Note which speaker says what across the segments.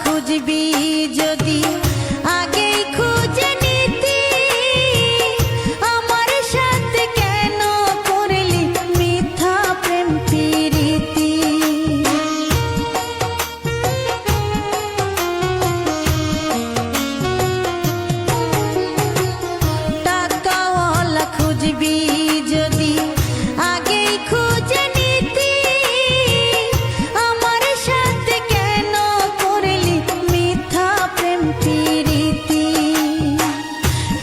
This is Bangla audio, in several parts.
Speaker 1: খুঁজবি যদি আগেই খুঁজে নিতি, আমার সাথে কেন করলি মিথ্যা প্রেম প্রীতি। টাকাওয়ালা খুঁজবি যদি আগেই খুঁজে নিতি, আমার সাথে কেন করলি মিথ্যা প্রেম প্রীতি।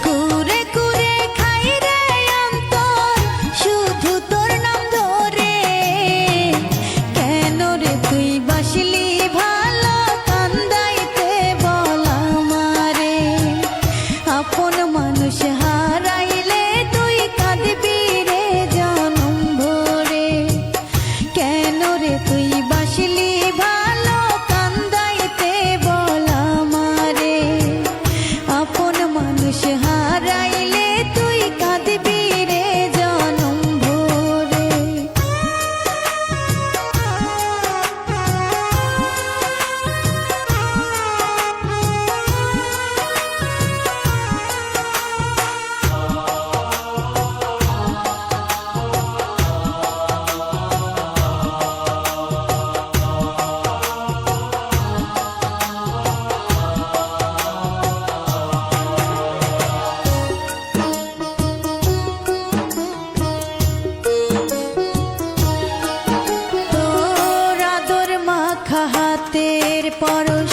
Speaker 1: কুরে কুরে খাই রে অন্তর শুধু তোর নাম ধরে, কেন রে তুই বাসলি ভালো কান্দাইতে বল আমারে। আপন মানুষ হারাইলে তুই কাঁদবি রে জনম ভরে, কেন রে তুই বাসলি ভালো কান্দাইতে বল আমারে। আপন মানুষ হারাইলে তুই কাঁদবি রে জনম ভরে। তোর আদর মাখা হাতের পরশ